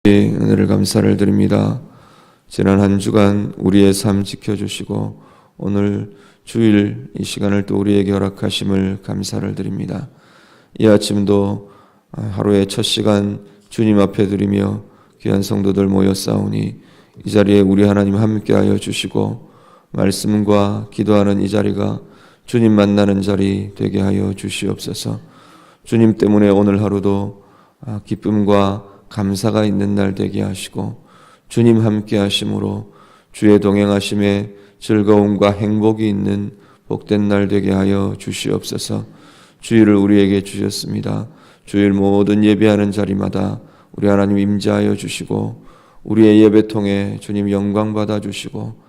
은혜를 감사를 드립니다. 지난 한 주간 우리의 삶 지켜주시고 오늘 주일 이 시간을 또 우리에게 허락하심을 감사를 드립니다. 이 아침도 하루의 첫 시간 주님 앞에 드리며 귀한 성도들 모여 싸우니 이 자리에 우리 하나님 함께하여 주시고 말씀과 기도하는 이 자리가 주님 만나는 자리 되게 하여 주시옵소서. 주님 때문에 오늘 하루도 기쁨과 감사가 있는 날 되게 하시고 주님 함께 하심으로 주의 동행하심에 즐거움과 행복이 있는 복된 날 되게 하여 주시옵소서. 주일을 우리에게 주셨습니다. 주일 모든 예배하는 자리마다 우리 하나님 임재하여 주시고 우리의 예배통에 주님 영광 받아 주시고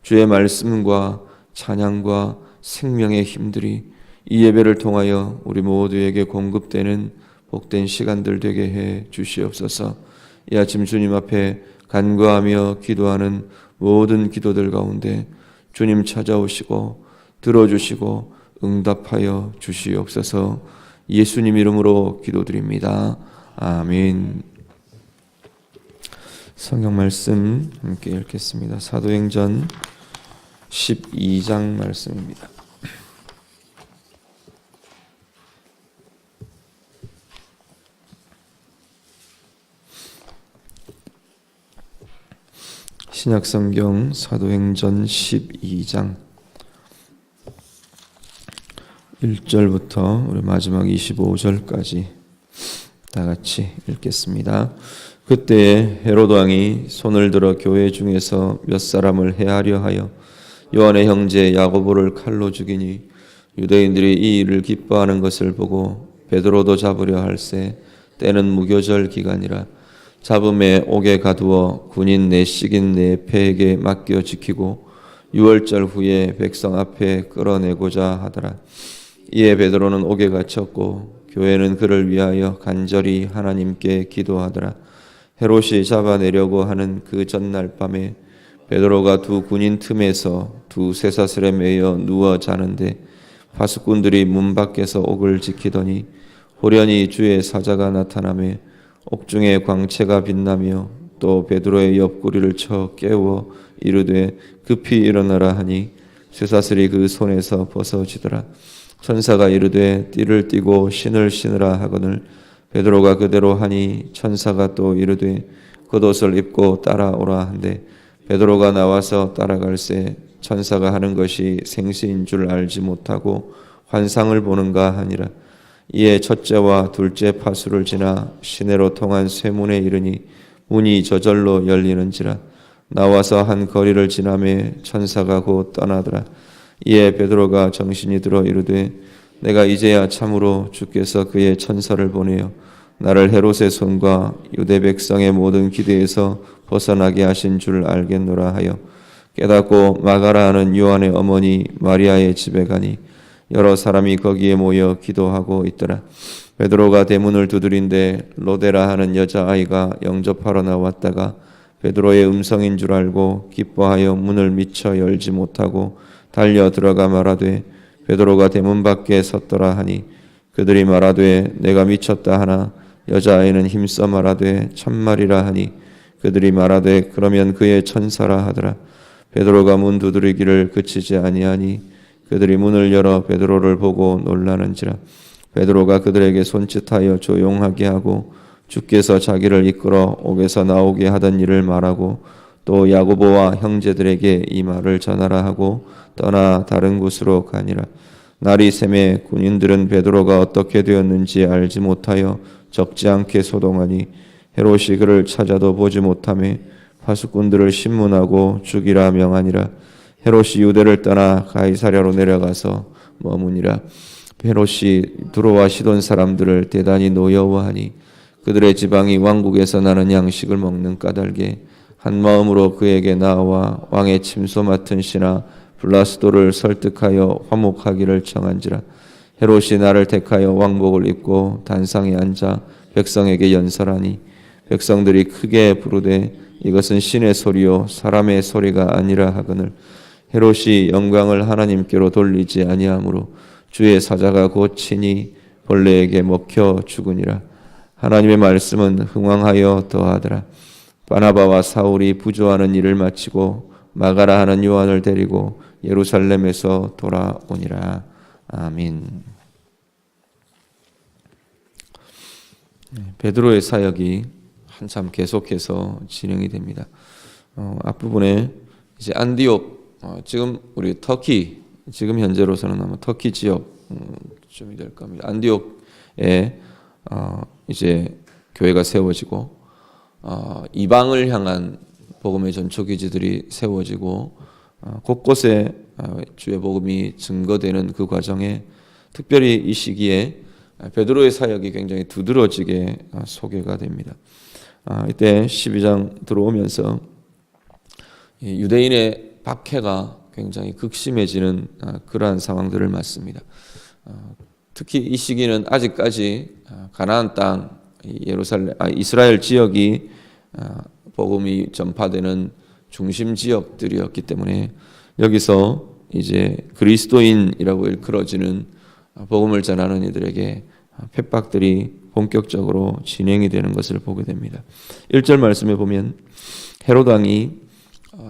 주의 말씀과 찬양과 생명의 힘들이 이 예배를 통하여 우리 모두에게 공급되는 복된 시간들 되게 해 주시옵소서. 이 아침 주님 앞에 간구하며 기도하는 모든 기도들 가운데 주님 찾아오시고 들어주시고 응답하여 주시옵소서. 예수님 이름으로 기도드립니다. 아멘. 성경 말씀 함께 읽겠습니다. 사도행전 12장 말씀입니다. 신약성경 사도행전 12장 1절부터 우리 마지막 25절까지 다 같이 읽겠습니다. 그때 헤롯 왕이 손을 들어 교회 중에서 몇 사람을 해하려 하여 요한의 형제 야고보를 칼로 죽이니 유대인들이 이 일을 기뻐하는 것을 보고 베드로도 잡으려 할세 때는 무교절 기간이라 잡음에 옥에 가두어 군인 내식인 네 패에게 맡겨 지키고 6월절 후에 백성 앞에 끌어내고자 하더라. 이에 베드로는 옥에 갇혔고 교회는 그를 위하여 간절히 하나님께 기도하더라. 헤롯이 잡아내려고 하는 그 전날 밤에 베드로가 두 군인 틈에서 두 쇠사슬에 매여 누워 자는데 파수꾼들이 문 밖에서 옥을 지키더니 호련히 주의 사자가 나타나매 옥중에 광채가 빛나며 또 베드로의 옆구리를 쳐 깨워 이르되 급히 일어나라 하니 쇠사슬이 그 손에서 벗어지더라. 천사가 이르되 띠를 띠고 신을 신으라 하거늘 베드로가 그대로 하니 천사가 또 이르되 겉옷을 입고 따라오라 한데 베드로가 나와서 따라갈새 천사가 하는 것이 생시인 줄 알지 못하고 환상을 보는가 하니라. 이에 첫째와 둘째 파수를 지나 시내로 통한 쇠문에 이르니 문이 저절로 열리는지라. 나와서 한 거리를 지나매 천사가 곧 떠나더라. 이에 베드로가 정신이 들어 이르되 내가 이제야 참으로 주께서 그의 천사를 보내어 나를 헤롯의 손과 유대 백성의 모든 기대에서 벗어나게 하신 줄 알겠노라 하여 깨닫고 마가라 하는 요한의 어머니 마리아의 집에 가니 여러 사람이 거기에 모여 기도하고 있더라. 베드로가 대문을 두드린데 로데라 하는 여자아이가 영접하러 나왔다가 베드로의 음성인 줄 알고 기뻐하여 문을 미처 열지 못하고 달려 들어가 말하되 베드로가 대문 밖에 섰더라 하니 그들이 말하되 내가 미쳤다 하나 여자아이는 힘써 말하되 참말이라 하니 그들이 말하되 그러면 그의 천사라 하더라. 베드로가 문 두드리기를 그치지 아니하니 그들이 문을 열어 베드로를 보고 놀라는지라. 베드로가 그들에게 손짓하여 조용하게 하고 주께서 자기를 이끌어 옥에서 나오게 하던 일을 말하고 또 야고보와 형제들에게 이 말을 전하라 하고 떠나 다른 곳으로 가니라. 날이 새매 군인들은 베드로가 어떻게 되었는지 알지 못하여 적지 않게 소동하니 헤롯이 그를 찾아도 보지 못하매 파수꾼들을 신문하고 죽이라 명하니라. 헤롯이 유대를 떠나 가이사랴로 내려가서 머무니라. 헤롯이 두로와 시돈 사람들을 대단히 노여워하니 그들의 지방이 왕국에서 나는 양식을 먹는 까닭에 한 마음으로 그에게 나와 왕의 침소 맡은 신하 블라스도를 설득하여 화목하기를 청한지라. 헤롯이 나를 택하여 왕복을 입고 단상에 앉아 백성에게 연설하니 백성들이 크게 부르되 이것은 신의 소리요 사람의 소리가 아니라 하거늘 헤롯이 영광을 하나님께로 돌리지 아니하므로 주의 사자가 곧 친히 벌레에게 먹혀 죽으니라. 하나님의 말씀은 흥왕하여 더하더라. 바나바와 사울이 부조하는 일을 마치고 마가라 하는 요한을 데리고 예루살렘에서 돌아오니라. 아멘. 베드로의 사역이 한참 계속해서 진행이 됩니다. 앞부분에 이제 안디옥, 지금 우리 터키, 지금 현재로서는 아마 터키 지역쯤이 될 겁니다. 안디옥에 이제 교회가 세워지고 이방을 향한 복음의 전초기지들이 세워지고 곳곳에 주의 복음이 증거되는 그 과정에 특별히 이 시기에 베드로의 사역이 굉장히 두드러지게 소개가 됩니다. 이때 12장 들어오면서 유대인의 박해가 굉장히 극심해지는 그러한 상황들을 맞습니다. 특히 이 시기는 아직까지 가나안 땅, 이스라엘 지역이 복음이 전파되는 중심 지역들이었기 때문에 여기서 이제 그리스도인이라고 일컬어지는 복음을 전하는 이들에게 핍박들이 본격적으로 진행이 되는 것을 보게 됩니다. 1절 말씀에 보면 헤롯 왕이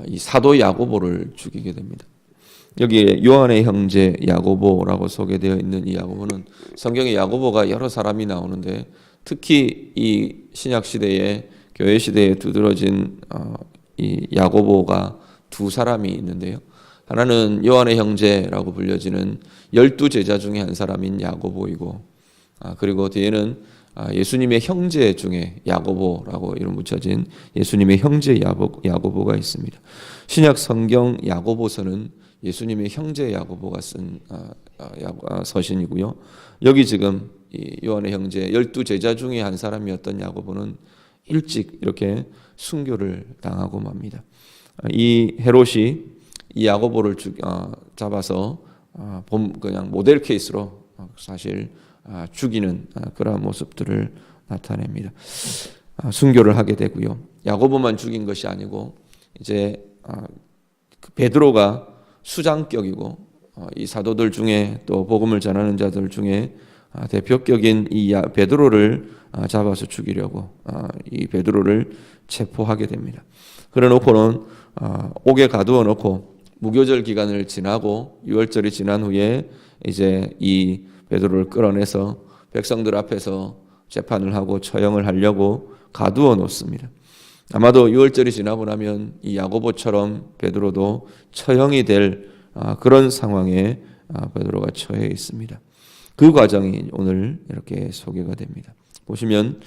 이 사도 야고보를 죽이게 됩니다. 여기에 요한의 형제 야고보라고 소개되어 있는 이 야고보는 성경에 야고보가 여러 사람이 나오는데 특히 이 신약 시대에 교회 시대에 두드러진 이 야고보가 두 사람이 있는데요. 하나는 요한의 형제라고 불려지는 12제자 중에 한 사람인 야고보이고 그리고 뒤에는 예수님의 형제 중에 야고보라고 이름 붙여진 예수님의 형제 야고보가 있습니다. 신약 성경 야고보서는 예수님의 형제 야고보가 쓴 서신이고요. 여기 지금 요한의 형제 12제자 중에 한 사람이었던 야고보는 일찍 이렇게 순교를 당하고 맙니다. 이 헤롯이 이 야고보를 잡아서 그냥 모델 케이스로 사실 죽이는 그러한 모습들을 나타냅니다. 순교를 하게 되고요. 야고보만 죽인 것이 아니고 이제 베드로가 수장격이고 이 사도들 중에 또 복음을 전하는 자들 중에 대표격인 이 베드로를 잡아서 죽이려고 이 베드로를 체포하게 됩니다. 그래놓고는 옥에 가두어 놓고 무교절 기간을 지나고 6월절이 지난 후에 이제 이 베드로를 끌어내서 백성들 앞에서 재판을 하고 처형을 하려고 가두어 놓습니다. 아마도 6월절이 지나고 나면 이 야고보처럼 베드로도 처형이 될 그런 상황에 베드로가 처해 있습니다. 그 과정이 오늘 이렇게 소개가 됩니다. 보시면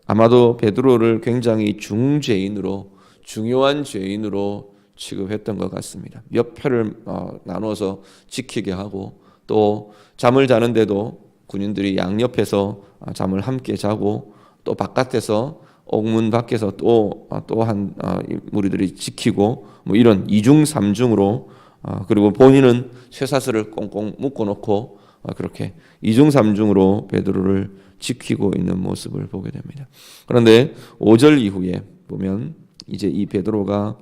아마도 베드로를 굉장히 중죄인으로 중요한 죄인으로 취급했던 것 같습니다. 몇 표를 나눠서 지키게 하고 또 잠을 자는데도 군인들이 양옆에서 잠을 함께 자고 또 바깥에서 옥문 밖에서 또한 무리들이 지키고 뭐 이런 이중삼중으로 그리고 본인은 쇠사슬을 꽁꽁 묶어놓고 그렇게 이중삼중으로 베드로를 지키고 있는 모습을 보게 됩니다. 그런데 5절 이후에 보면 이제 이 베드로가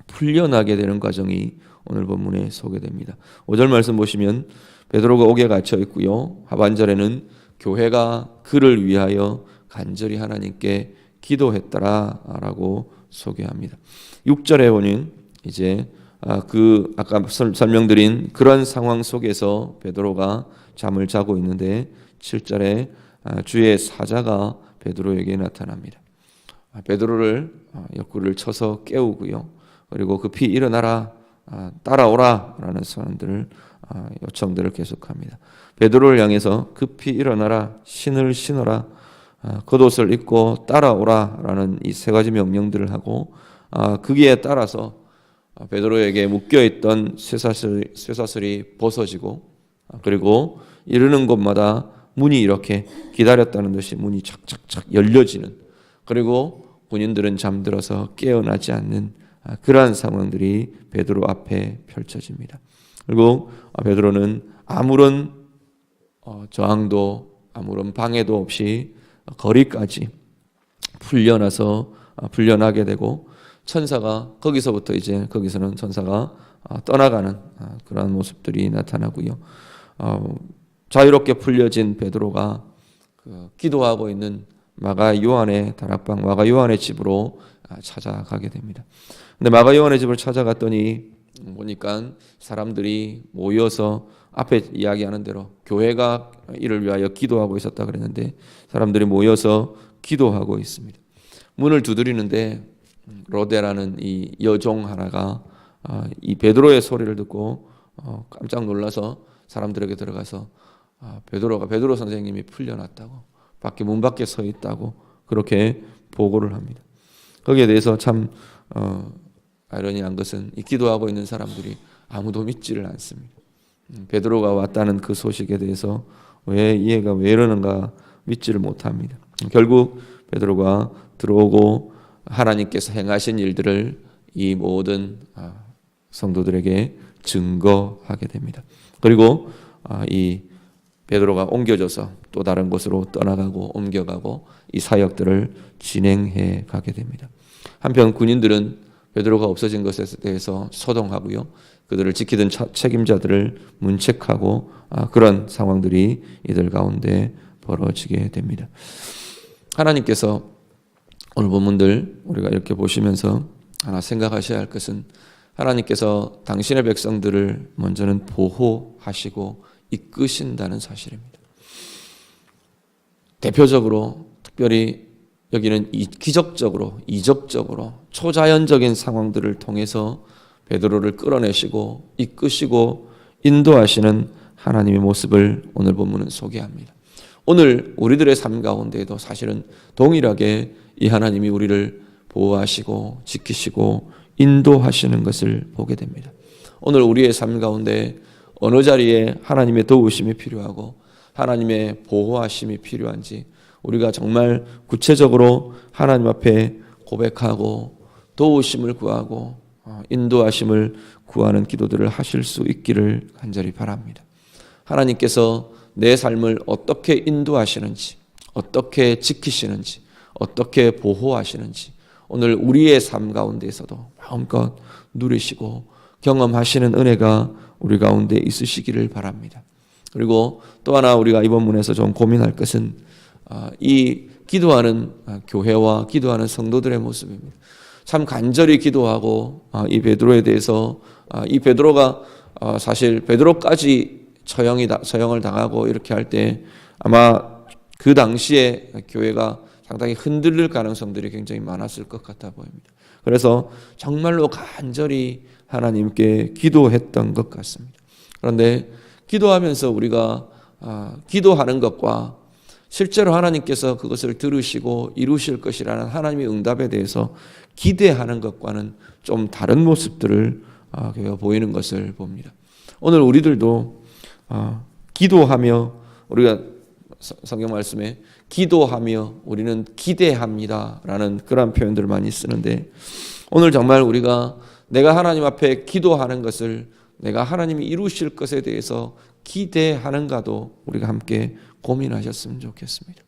풀려나게 되는 과정이 오늘 본문에 소개됩니다. 5절 말씀 보시면 베드로가 옥에 갇혀 있고요. 하반절에는 교회가 그를 위하여 간절히 하나님께 기도했더라라고 소개합니다. 6절에 보면 이제 아까 설명드린 그런 상황 속에서 베드로가 잠을 자고 있는데 7절에 주의 사자가 베드로에게 나타납니다. 베드로를 옆구리를 쳐서 깨우고요. 그리고 급히 일어나라, 따라오라 라는 선언들을 요청들을 계속합니다. 베드로를 향해서 급히 일어나라, 신을 신어라, 겉옷을 입고 따라오라 라는 이 세 가지 명령들을 하고 거기에 따라서 베드로에게 묶여있던 쇠사슬이 벗어지고 그리고 이르는 곳마다 문이 이렇게 기다렸다는 듯이 문이 착착착 열려지는 그리고 군인들은 잠들어서 깨어나지 않는 그러한 상황들이 베드로 앞에 펼쳐집니다. 그리고 베드로는 아무런 저항도 아무런 방해도 없이 거리까지 풀려나게 되고 천사가 거기서는 천사가 떠나가는 그러한 모습들이 나타나고요. 자유롭게 풀려진 베드로가 기도하고 있는 마가 요한의 다락방, 마가 요한의 집으로 찾아가게 됩니다. 근데 마가 요한의 집을 찾아갔더니 보니까 사람들이 모여서 앞에 이야기하는 대로 교회가 이를 위하여 기도하고 있었다 그랬는데 사람들이 모여서 기도하고 있습니다. 문을 두드리는데 로데라는 이 여종 하나가 이 베드로의 소리를 듣고 깜짝 놀라서 사람들에게 들어가서 베드로 선생님이 풀려났다고, 밖에 문 밖에 서 있다고 그렇게 보고를 합니다. 거기에 대해서 참 아이러니한 것은 이 기도하고 있는 사람들이 아무도 믿지를 않습니다. 베드로가 왔다는 그 소식에 대해서 왜 이해가 왜 이러는가 믿지를 못합니다. 결국 베드로가 들어오고 하나님께서 행하신 일들을 이 모든 성도들에게 증거하게 됩니다. 그리고 이 베드로가 옮겨져서 또 다른 곳으로 떠나가고 옮겨가고 이 사역들을 진행해 가게 됩니다. 한편 군인들은 베드로가 없어진 것에 대해서 소동하고요, 그들을 지키던 책임자들을 문책하고 그런 상황들이 이들 가운데 벌어지게 됩니다. 하나님께서 오늘 본문들 우리가 이렇게 보시면서 하나 생각하셔야 할 것은 하나님께서 당신의 백성들을 먼저는 보호하시고 이끄신다는 사실입니다. 대표적으로 특별히 여기는 기적적으로, 이적적으로 초자연적인 상황들을 통해서 베드로를 끌어내시고 이끄시고 인도하시는 하나님의 모습을 오늘 본문은 소개합니다. 오늘 우리들의 삶 가운데에도 사실은 동일하게 이 하나님이 우리를 보호하시고 지키시고 인도하시는 것을 보게 됩니다. 오늘 우리의 삶 가운데 어느 자리에 하나님의 도우심이 필요하고 하나님의 보호하심이 필요한지 우리가 정말 구체적으로 하나님 앞에 고백하고 도우심을 구하고 인도하심을 구하는 기도들을 하실 수 있기를 간절히 바랍니다. 하나님께서 내 삶을 어떻게 인도하시는지, 어떻게 지키시는지, 어떻게 보호하시는지 오늘 우리의 삶 가운데에서도 마음껏 누리시고 경험하시는 은혜가 우리 가운데 있으시기를 바랍니다. 그리고 또 하나 우리가 이번 문에서 좀 고민할 것은 이 기도하는 교회와 기도하는 성도들의 모습입니다. 참 간절히 기도하고 이 베드로에 대해서 이 베드로가 사실 베드로까지 처형을 당하고 이렇게 할 때 아마 그 당시에 교회가 상당히 흔들릴 가능성들이 굉장히 많았을 것 같아 보입니다. 그래서 정말로 간절히 하나님께 기도했던 것 같습니다. 그런데 기도하면서 우리가 기도하는 것과 실제로 하나님께서 그것을 들으시고 이루실 것이라는 하나님의 응답에 대해서 기대하는 것과는 좀 다른 모습들을 보이는 것을 봅니다. 오늘 우리들도 기도하며, 우리가 성경 말씀에 기도하며 우리는 기대합니다 라는 그런 표현들을 많이 쓰는데, 오늘 정말 우리가 내가 하나님 앞에 기도하는 것을 내가 하나님이 이루실 것에 대해서 기대하는가도 우리가 함께 고민하셨으면 좋겠습니다.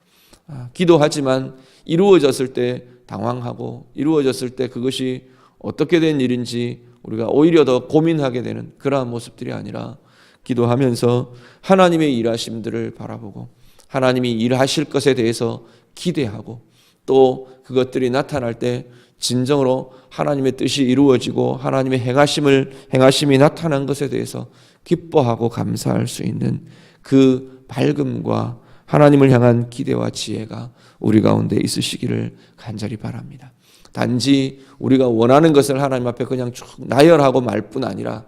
기도하지만 이루어졌을 때 당황하고 이루어졌을 때 그것이 어떻게 된 일인지 우리가 오히려 더 고민하게 되는 그러한 모습들이 아니라, 기도하면서 하나님의 일하심들을 바라보고 하나님이 일하실 것에 대해서 기대하고 또 그것들이 나타날 때 진정으로 하나님의 뜻이 이루어지고 하나님의 행하심이 나타난 것에 대해서 기뻐하고 감사할 수 있는 그 밝음과 하나님을 향한 기대와 지혜가 우리 가운데 있으시기를 간절히 바랍니다. 단지 우리가 원하는 것을 하나님 앞에 그냥 쭉 나열하고 말 뿐 아니라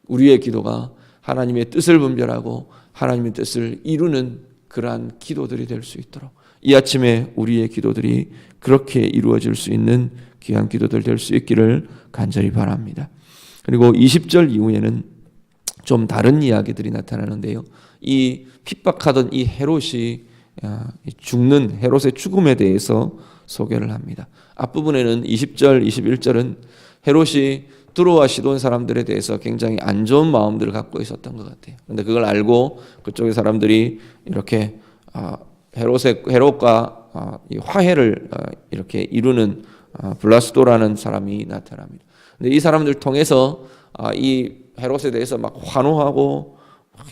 우리의 기도가 하나님의 뜻을 분별하고 하나님의 뜻을 이루는 그러한 기도들이 될 수 있도록 이 아침에 우리의 기도들이 그렇게 이루어질 수 있는 귀한 기도들 될 수 있기를 간절히 바랍니다. 그리고 20절 이후에는 좀 다른 이야기들이 나타나는데요. 이 핍박하던 이 헤롯이 죽는 헤롯의 죽음에 대해서 소개를 합니다. 앞부분에는 20절, 21절은 헤롯이 두로와 시돈 사람들에 대해서 굉장히 안 좋은 마음들을 갖고 있었던 것 같아요. 그런데 그걸 알고 그쪽의 사람들이 이렇게 헤롯과 이 화해를 이렇게 이루는 블라스도라는 사람이 나타납니다. 근데 이 사람들 통해서 이 헤롯에 대해서 막 환호하고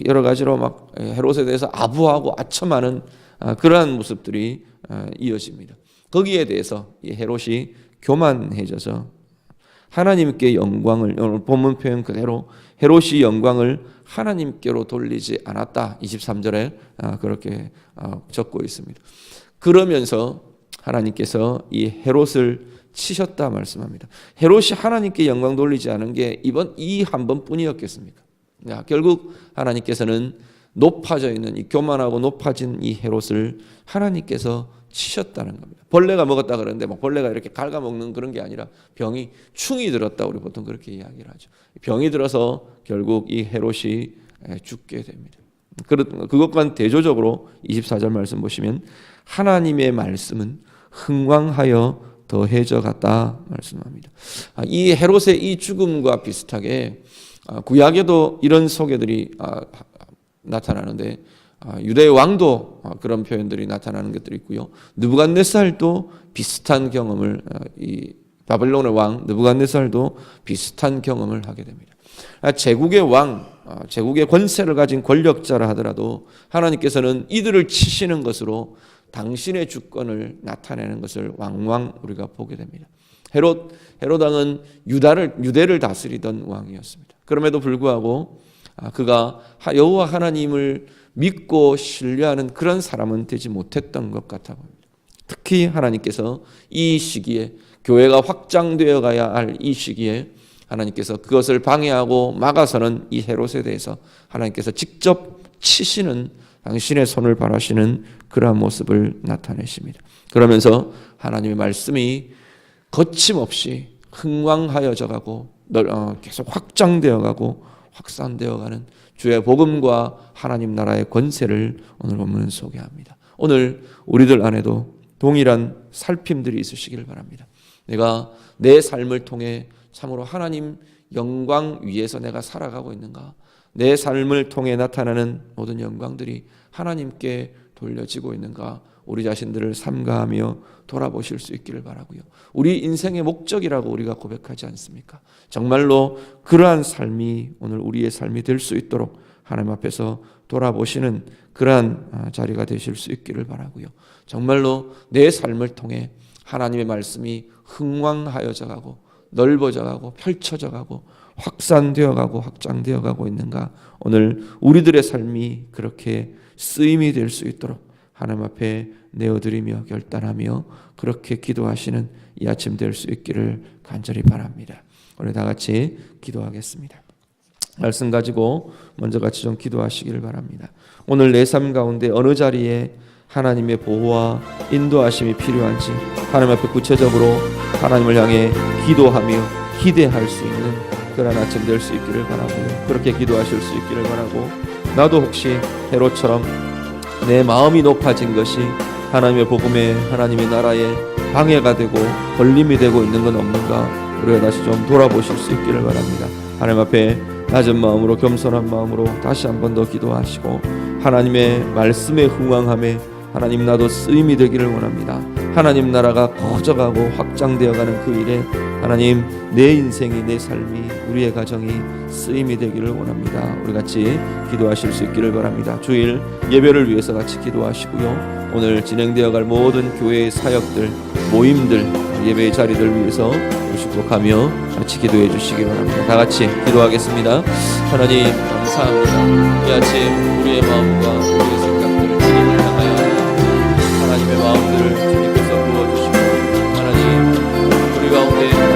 여러 가지로 막 헤롯에 대해서 아부하고 아첨하는 그러한 모습들이 이어집니다. 거기에 대해서 이 헤롯이 교만해져서 하나님께 영광을, 오늘 본문 표현 그대로 헤롯이 영광을 하나님께로 돌리지 않았다. 23절에 그렇게 적고 있습니다. 그러면서 하나님께서 이 헤롯을 치셨다 말씀합니다. 헤롯이 하나님께 영광 돌리지 않은 게 이 한 번뿐이었겠습니까? 결국 하나님께서는 높아져 있는 이 교만하고 높아진 이 헤롯을 하나님께서 치셨다는 겁니다. 벌레가 먹었다 그러는데 벌레가 이렇게 갉아먹는 그런 게 아니라 충이 들었다, 우리 보통 그렇게 이야기를 하죠. 병이 들어서 결국 이 헤롯이 죽게 됩니다. 그것과는 대조적으로 24절 말씀 보시면 하나님의 말씀은 흥왕하여 더해져 갔다 말씀합니다. 이 헤롯의 이 죽음과 비슷하게 구약에도 이런 소개들이 나타나는데 유대의 왕도 그런 표현들이 나타나는 것들이 있고요. 느부갓네살도 비슷한 경험을, 이 바벨론의 왕 느부갓네살도 비슷한 경험을 하게 됩니다. 제국의 왕, 제국의 권세를 가진 권력자라 하더라도 하나님께서는 이들을 치시는 것으로 당신의 주권을 나타내는 것을 왕왕 우리가 보게 됩니다. 헤롯 왕은 유대를 다스리던 왕이었습니다. 그럼에도 불구하고 그가 여호와 하나님을 믿고 신뢰하는 그런 사람은 되지 못했던 것 같아 보입니다. 특히 하나님께서 이 시기에, 교회가 확장되어 가야 할 이 시기에 하나님께서 그것을 방해하고 막아서는 이 헤롯에 대해서 하나님께서 직접 치시는, 당신의 손을 발하시는 그러한 모습을 나타내십니다. 그러면서 하나님의 말씀이 거침없이 흥왕하여져 가고 계속 확장되어 가고 확산되어 가는 주의 복음과 하나님 나라의 권세를 오늘 본문은 소개합니다. 오늘 우리들 안에도 동일한 살핌들이 있으시길 바랍니다. 내가 내 삶을 통해 참으로 하나님 영광 위에서 내가 살아가고 있는가? 내 삶을 통해 나타나는 모든 영광들이 하나님께 돌려지고 있는가? 우리 자신들을 삼가하며 돌아보실 수 있기를 바라고요. 우리 인생의 목적이라고 우리가 고백하지 않습니까? 정말로 그러한 삶이 오늘 우리의 삶이 될 수 있도록 하나님 앞에서 돌아보시는 그러한 자리가 되실 수 있기를 바라고요. 정말로 내 삶을 통해 하나님의 말씀이 흥왕하여져 가고 넓어져 가고 펼쳐져 가고 확산되어 가고 확장되어 가고 있는가? 오늘 우리들의 삶이 그렇게 쓰임이 될 수 있도록 하나님 앞에 내어드리며 결단하며 그렇게 기도하시는 이 아침 될 수 있기를 간절히 바랍니다. 우리 다 같이 기도하겠습니다. 말씀 가지고 먼저 같이 좀 기도하시기를 바랍니다. 오늘 내 삶 가운데 어느 자리에 하나님의 보호와 인도하심이 필요한지 하나님 앞에 구체적으로 하나님을 향해 기도하며 기대할 수 있는 그런 아침 될 수 있기를 바라고요. 그렇게 기도하실 수 있기를 바라고, 나도 혹시 헤롯처럼 내 마음이 높아진 것이 하나님의 복음에, 하나님의 나라에 방해가 되고 걸림이 되고 있는 건 없는가, 우리가 다시 좀 돌아보실 수 있기를 바랍니다. 하나님 앞에 낮은 마음으로, 겸손한 마음으로 다시 한 번 더 기도하시고 하나님의 말씀에 흥왕함에 하나님 나도 쓰임이 되기를 원합니다. 하나님 나라가 커져가고 확장되어가는 그 일에 하나님 내 인생이, 내 삶이, 우리의 가정이 쓰임이 되기를 원합니다. 우리 같이 기도하실 수 있기를 바랍니다. 주일 예배를 위해서 같이 기도하시고요. 오늘 진행되어갈 모든 교회의 사역들, 모임들, 예배의 자리들 위해서 축복하며 같이 기도해 주시기 바랍니다. 다 같이 기도하겠습니다. 하나님 감사합니다. 이 아침 우리의 마음과 우리의 생각들을 주님을 향하여 하나님의 마음들을 주님께서 부어주시고 하나님 우리 가운데